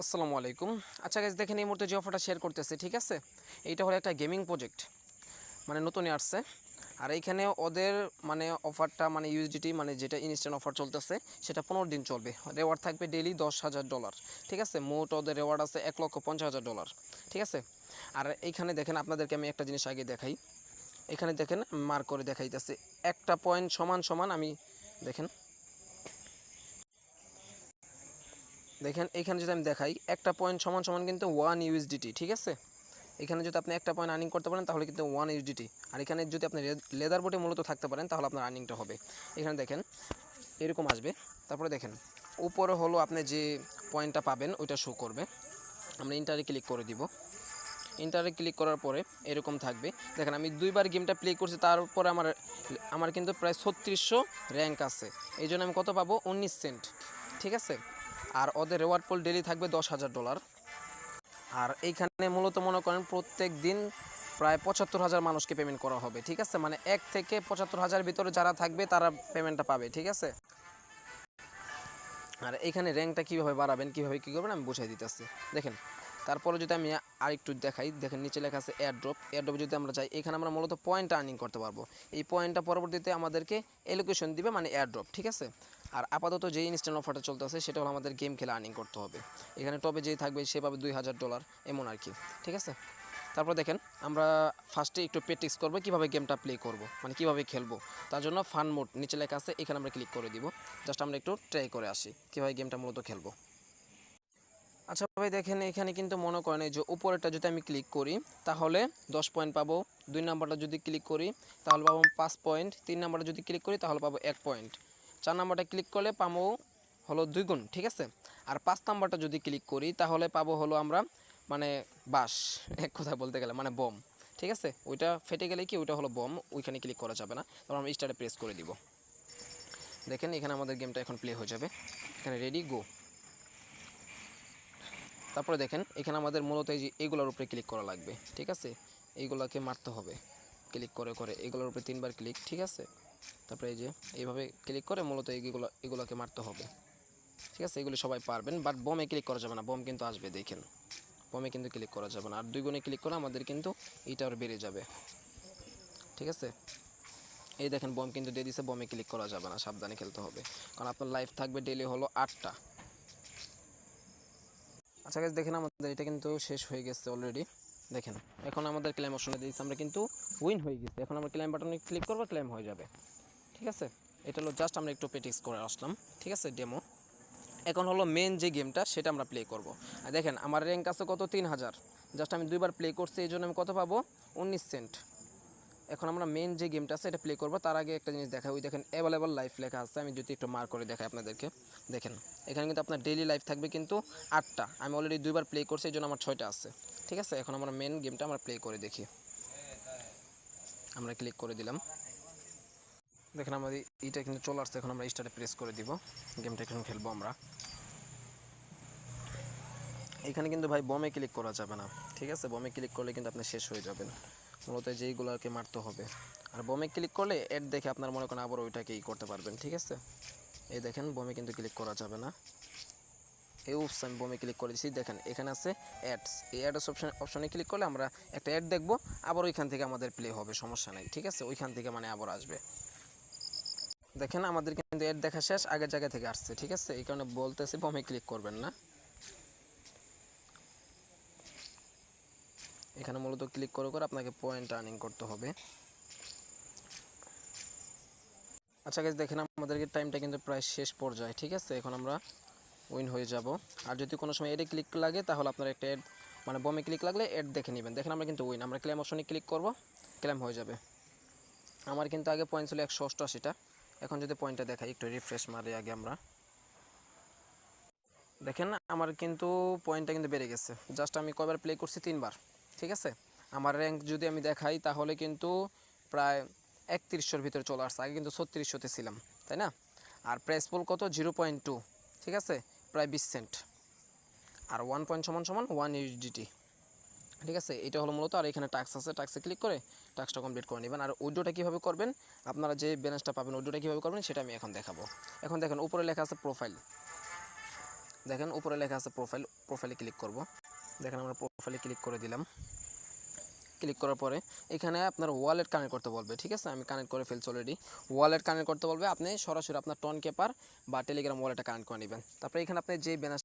আসসালামু আলাইকুম। আচ্ছা গাইস, দেখেন এই মুহূর্তে যে অফারটা শেয়ার করতেছে, ঠিক আছে, এইটা হলো একটা গেমিং প্রজেক্ট, মানে নতুনই আসছে। আর এইখানে ওদের মানে অফারটা মানে ইউএসডিটি মানে যেটা ইনস্ট্যান্ট অফার চলতেছে সেটা 15 দিন চলবে। রেওয়ার্ড থাকবে ডেইলি $10,000, ঠিক আছে। মোট ওদের রেওয়ার্ড আছে $1,50,000, ঠিক আছে। আর এইখানে দেখেন আপনাদেরকে আমি একটা জিনিস আগে দেখাই। এখানে দেখেন মার্ক করে দেখাইতেছে একটা পয়েন্ট সমান সমান আমি দেখেন দেখেন এখানে যদি আমি দেখাই একটা পয়েন্ট সমান সমান কিন্তু 1 USDT, ঠিক আছে। এখানে যদি আপনি একটা পয়েন্ট আর্নিং করতে পারেন তাহলে কিন্তু 1 USDT। আর এখানে যদি আপনি লেদার বোর্ডে মূলত থাকতে পারেন তাহলে আপনার আর্নিংটা হবে। এখানে দেখেন এরকম আসবে। তারপরে দেখেন উপরে হলো আপনি যে পয়েন্টটা পাবেন ওইটা শো করবে। আমরা ইন্টারে ক্লিক করে দিব। ইন্টারে ক্লিক করার পরে এরকম থাকবে। দেখেন আমি 2বার গেমটা প্লে করছি, তারপরে আমার কিন্তু প্রায় 3600 র্যাঙ্ক আছে। এই জন্য আমি কত পাবো? 19 সেন্ট, ঠিক আছে। আর ওদের রেওয়ার্ড পোল ডেলি থাকবে $10,000। আর এইখানে মূলত মনে করেন প্রত্যেক দিন প্রায় 75,000 মানুষকে পেমেন্ট করা হবে, ঠিক আছে। মানে 1 থেকে 75,000 ভিতরে যারা থাকবে তারা পেমেন্টটা পাবে, ঠিক আছে। আর এইখানে র্যাঙ্কটা কীভাবে বাড়াবেন, কীভাবে কী করবেন আমি বুঝাই দিতেছি। দেখেন তারপরে যদি আমি আরেকটু দেখাই, দেখেন নিচে লেখা আছে এয়ারড্রপে যদি আমরা যাই, এখানে আমরা মূলত পয়েন্ট আর্নিং করতে পারবো। এই পয়েন্টটা পরবর্তীতে আমাদেরকে এলোকেশন দিবে, মানে এয়ারড্রপ, ঠিক আছে। আর আপাতত যে ইনস্ট্যান্ট অফারটা চলতেছে সেটা হলো আমাদের গেম খেলে আর্নিং করতে হবে। এখানে টপে যেই থাকবে সে পাবে $2,000, এমন আর কি, ঠিক আছে। তারপর দেখেন আমরা ফার্স্টে একটু প্র্যাকটিস করবো কীভাবে গেমটা প্লে করব, মানে কীভাবে খেলবো। তার জন্য ফান মোড নিচে লেখা আছে, এখানে আমরা ক্লিক করে দিব। জাস্ট আমরা একটু ট্রাই করে আসি কীভাবে গেমটা মূলত খেলবো। আচ্ছা ভাই দেখেন এখানে কিন্তু মনে করেন এই যে উপরেরটা যদি আমি ক্লিক করি তাহলে 10 পয়েন্ট পাবো। 2 নাম্বারটা যদি ক্লিক করি তাহলে পাবো 5 পয়েন্ট। 3 নাম্বারটা যদি ক্লিক করি তাহলে পাবো 1 পয়েন্ট। 4 নাম্বারটা ক্লিক করলে পাবো হলো 2 গুণ, ঠিক আছে। আর 5 নাম্বারটা যদি ক্লিক করি তাহলে পাবো হলো আমরা মানে বাস, এক কথা বলতে গেলে মানে বম, ঠিক আছে। ওইটা ফেটে গেলে কি ওইটা হলো বম, ওইখানে ক্লিক করা যাবে না। তারপর আমরা স্টার্টে প্রেস করে দিব। দেখেন এখানে আমাদের গেমটা এখন প্লে হয়ে যাবে। এখানে রেডি গো। তারপরে দেখেন এখানে আমাদের মূলত এই যে এইগুলোর উপরে ক্লিক করা লাগবে, ঠিক আছে। এইগুলোকে মারতে হবে ক্লিক করে করে, এগুলোর উপরে 3বার ক্লিক, ঠিক আছে। তারপরে এই যে এইভাবে ক্লিক করে মূলত এগুলোকে মারতে হবে, ঠিক আছে। এগুলো সবাই পারবেন, বাট বমে ক্লিক করা যাবে না, বম কিন্তু আসবে দেখেন। বমে কিন্তু ক্লিক করা যাবে না। আর 2 গুণে ক্লিক করে আমাদের কিন্তু এইটা আর বেড়ে যাবে, ঠিক আছে। এই দেখেন বম কিন্তু দিয়ে দিছে, বমে ক্লিক করা যাবে না, সাবধানে খেলতে হবে, কারণ আপনার লাইফ থাকবে ডেলি হলো 8টা। আচ্ছা গাইস দেখেন আমাদের এটা কিন্তু শেষ হয়ে গেছে অলরেডি। দেখেন এখন আমাদের ক্লেম অপশনে দিয়েছি, আমরা কিন্তু উইন হয়ে গেছি। এখন আমরা ক্লেম বাটনে ক্লিক করবো, ক্লেম হয়ে যাবে, ঠিক আছে। এটা হলো জাস্ট আমরা একটু প্র্যাকটিস করে আসলাম, ঠিক আছে, ডেমো। এখন হলো মেন যে গেমটা সেটা আমরা প্লে করব। আর দেখেন আমার র্যাঙ্ক আছে কত? 3,000। জাস্ট আমি 2বার প্লে করছি, এই জন্য আমি কত পাবো? 19 সেন্ট। এখন আমরা মেন যে গেমটা আছে এটা প্লে করবো। তার আগে একটা জিনিস দেখা, ওই দেখেন অ্যাভেলেবল লাইফ লেখা আছে। আমি যদি একটু মার্ক করে দেখাই আপনাদেরকে, দেখেন এখানে কিন্তু আপনার ডেইলি লাইফ থাকবে কিন্তু 8টা। আমি অলরেডি 2বার প্লে করছি, এই জন্য আমার 6টা আছে, ঠিক আছে। এখন আমরা মেন গেমটা আমরা প্লে করে দেখি। আমরা ক্লিক করে দিলাম। দেখেন আমাদের এইটা কিন্তু চলে আসছে। এখন আমরা স্টার্টে প্রেস করে দিব, গেমটা এখন খেলবো আমরা। এখানে কিন্তু ভাই বমে ক্লিক করা যাবে না, ঠিক আছে। বমে ক্লিক করলে কিন্তু আপনি শেষ হয়ে যাবেন। মূলত যেইগুলোকে মারতে হবে। আর বমে ক্লিক করলে অ্যাড দেখে আপনার মনে করেন আবার ওইটাকেই করতে পারবেন, ঠিক আছে। এই দেখেন বমে কিন্তু ক্লিক করা যাবে না। এই উপস আমি বমে ক্লিক করে দিচ্ছি। দেখেন এখানে আছে অ্যাডস। এই অ্যাডস অপশনে ক্লিক করলে আমরা একটা অ্যাড দেখবো, আবার ওইখান থেকে আমাদের প্লে হবে, সমস্যা নেই, ঠিক আছে। ওইখান থেকে মানে আবার আসবে। দেখেন আমাদের কিন্তু অ্যাড দেখা শেষ, আগের জায়গা থেকে আসছে, ঠিক আছে। এই কারণে বলতেছি বমে ক্লিক করবেন না। এখানে মূলত ক্লিক করে করে আপনাকে পয়েন্ট আর্নিং করতে হবে। আচ্ছা গাইস দেখেন আমাদেরকে টাইমটা কিন্তু প্রায় শেষ পর্যায়ে, ঠিক আছে। এখন আমরা উইন হয়ে যাব। আর যদি কোনো সময় এডে ক্লিক লাগে তাহলে আপনার একটা অ্যাড মানে বমে ক্লিক লাগলে অ্যাড দেখে নেবেন। দেখেন আমরা কিন্তু উইন। আমরা ক্লেম অপশনে ক্লিক করব, ক্লেম হয়ে যাবে। আমার কিন্তু আগে পয়েন্ট ছিল 188টা। এখন যদি পয়েন্টটা দেখাই, একটু রিফ্রেশ মারি আগে আমরা, দেখেন আমার কিন্তু পয়েন্টটা কিন্তু বেড়ে গেছে। জাস্ট আমি কয়বার প্লে করছি? 3বার, ঠিক আছে। আমার র্যাঙ্ক যদি আমি দেখাই তাহলে কিন্তু প্রায় 3100-র ভিতরে চলে আসছে। আগে কিন্তু 3600-তে ছিলাম, তাই না। আর প্রাইস পুল কত? 0.2, ঠিক আছে, প্রায় 20 সেন্ট। আর 1 পয়েন্ট সমান সমান 1 USDT, ঠিক আছে। এটা হলো মূলত। আর এখানে টাস্ক আছে, টাস্কে ক্লিক করে টাস্কটা কমপ্লিট করে নেবেন। আর উইড্রোটা কীভাবে করবেন, আপনারা যে ব্যালেন্সটা পাবেন উইড্রোটা কীভাবে করবেন সেটা আমি এখন দেখাবো। এখন দেখেন উপরে লেখা আছে প্রোফাইল, দেখেন উপরে লেখা আছে প্রোফাইল, প্রোফাইলে ক্লিক করব। দেখেন আমরা প্রোফাইলে ক্লিক করে দিলাম। ক্লিক করার পরে এখানে আপনার ওয়ালেট কানেক্ট করতে বলবে, ঠিক আছে, আমি কানেক্ট করে ফেলছি অলরেডি। ওয়ালেট কানেক্ট করতে বলবে, আপনি সরাসরি আপনার টনকেপার বা টেলিগ্রাম ওয়ালেটে কানেক্ট করে নেবেন। তারপরে এখানে আপনি যে ব্যালেন্স